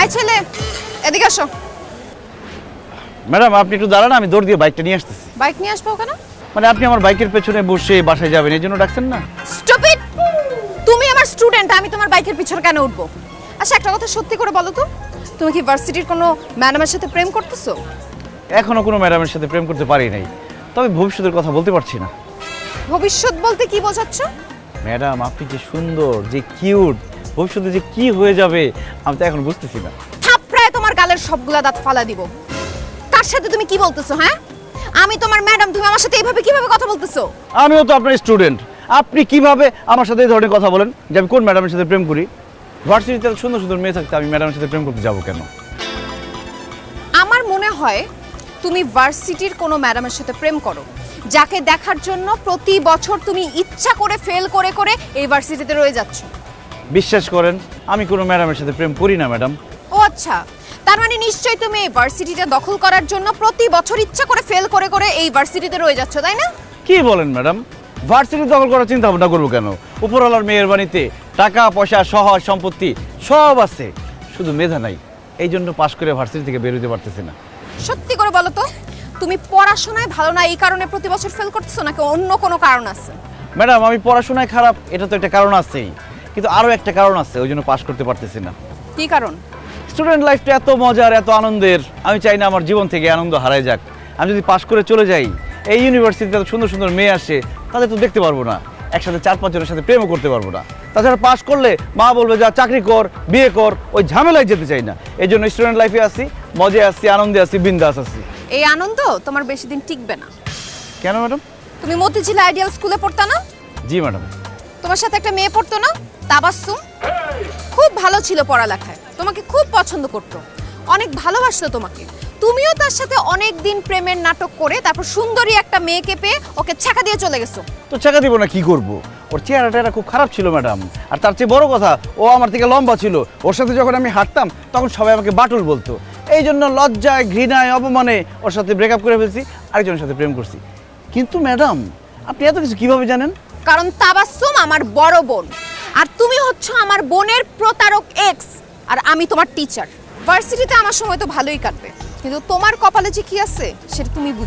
এই ছেলে এদিকে আসো। ম্যাডাম আপনি একটু দাঁড়ান, আমি দৌড় দিয়ে বাইকটা নিয়ে আসতেছি। বাইক নিয়ে আসবো কেন? মানে আপনি আমার বাইকের পেছনে বসে বাসায় যাবেন এই জন্য ডাকছেন না? স্টুপিড! তুমি আমার স্টুডেন্ট, আমি তোমার বাইকের পিছনে কেন উঠবো? আচ্ছা একটা কথা সত্যি করে বলো তো, তুমি কি ভার্সিটির কোনো ম্যাডামের সাথে প্রেম করতেছো? এখনো কোনো ম্যাডামের সাথে প্রেম করতে পারি নাই, তবে ভবিষ্যতের কথা বলতে পারছি না। ভবিষ্যৎ বলতে কি বোঝাচ্ছ? ম্যাডাম আপনি যে সুন্দর, যে কিউট, ভবিষ্যতে যে কি হয়ে যাবে আমি তো এখন বুঝতেছি না। থাপড়ায় তোমার গালের সবগুলা দাঁত ফালা দিব। কার সাথে তুমি কি বলতেছো? হ্যাঁ, আমি তোমার ম্যাডাম, তুমি আমার সাথে এইভাবে কিভাবে কথা বলতেছো? আমিও তো আপনার স্টুডেন্ট, আপনি কিভাবে আমার সাথে এই ধরনের কথা বলেন যে আমি কোন ম্যাডামের সাথে প্রেম করি? ভার্সিটিতে সুন্দর সুন্দর মেয়ে থাকতে আমি ম্যাডামের সাথে প্রেম করতে যাবো কেন? আমার মনে হয় তুমি ভার্সিটির কোনো ম্যাডামের সাথে প্রেম করো, যাকে দেখার জন্য প্রতি বছর তুমি ইচ্ছা করে ফেল করে করে এই ভার্সিটিতে রয়ে যাচ্ছ। বিশ্বাস করেন আমি কোনো ম্যাডামের সাথে প্রেম করি না ম্যাডাম। ও আচ্ছা, তার মানে নিশ্চয়ই তুমি এই ভার্সিটিটা দখল করার জন্য প্রতি বছর ইচ্ছা করে ফেল করে করে এই ভার্সিটিতে রয়ে যাচ্ছ, তাই না? কি বলেন ম্যাডাম, ভার্সিটি দখল করার চিন্তা ভাবনা করবো কেন? উপরওয়ালার মেহেরবানিতে টাকা পয়সা সহায় সম্পত্তি সব আছে, শুধু মেধা নাই, এই জন্য পাশ করে ভার্সিটি থেকে বের হতে পারতেছি না। সত্যি করে বলো তো, তুমি পড়াশোনায় ভালো না এই কারণে প্রতি বছর ফেল করতেছো, নাকি অন্য কোনো কারণ আছে? ম্যাডাম আমি পড়াশোনায় খারাপ এটা তো একটা কারণ আছেই, কিন্তু আরও একটা কারণ আছে, ওই জন্য পাশ করতে পারতেছি না। কি কারণ? স্টুডেন্ট লাইফটা এত মজার, এত আনন্দের, আমি চাই না আমার জীবন থেকে আনন্দ হারায় যাক। আমি যদি পাশ করে চলে যাই, এই ইউনিভার্সিটিতে এত সুন্দর সুন্দর মেয়ে আসে, তাদের তো দেখতে পারবো না, একসাথে 4-5 জনের সাথে প্রেমও করতে পারবো না। তাছাড়া পাশ করলে মা বলবে যা চাকরি কর, বিয়ে কর, ওই ঝামেলায় যেতে চাই না। এই জন্য স্টুডেন্ট লাইফে আসি, মজায় আসছি, আনন্দে আসি, বিন্দাস আসি। এই আনন্দ তোমার বেশি দিন টিকবে না। কেন ম্যাডাম? তুমি মতিঝিল আইডিয়াল স্কুলে পড়তা না? জি ম্যাডাম। তোমার সাথে একটা মেয়ে পড়তো না, তাবাসসুম? খুব ভালো ছিল পড়ালেখায়, তোমাকে খুব পছন্দ করতো, অনেক ভালোবাসতো তোমাকে। তুমিও তার সাথে অনেক দিন প্রেমের নাটক করে তারপর সুন্দরী একটা মেয়েকে পেয়ে ওকে ছাকা দিয়ে চলে গেছো। তো ছেঁকা দিব না, কি করব? ওর চেহারাটা খুব খারাপ ছিল ম্যাডাম, আর তার চেয়ে বড় কথা ও আমার থেকে লম্বা ছিল। ওর সাথে যখন আমি হাঁটতাম তখন সবাই আমাকে বাটুল বলতো, এই জন্য লজ্জায়, ঘৃণায়, অপমানে ওর সাথে ব্রেকআপ করে ফেলছি, আরেকজনের সাথে প্রেম করছি। কিন্তু ম্যাডাম আপনি এত কিছু কিভাবে জানেন? কারণ তাবাসসুম আমার বড় বোন, আর তুমি হচ্ছে আমার বোনের প্রতারক এক্স, আর আমি তোমার টিচার। ভার্সিটিতে আমার সময় তো ভালোই কাটবে, কিন্তু তোমার কপালে যে কি আছে সেটা তুমি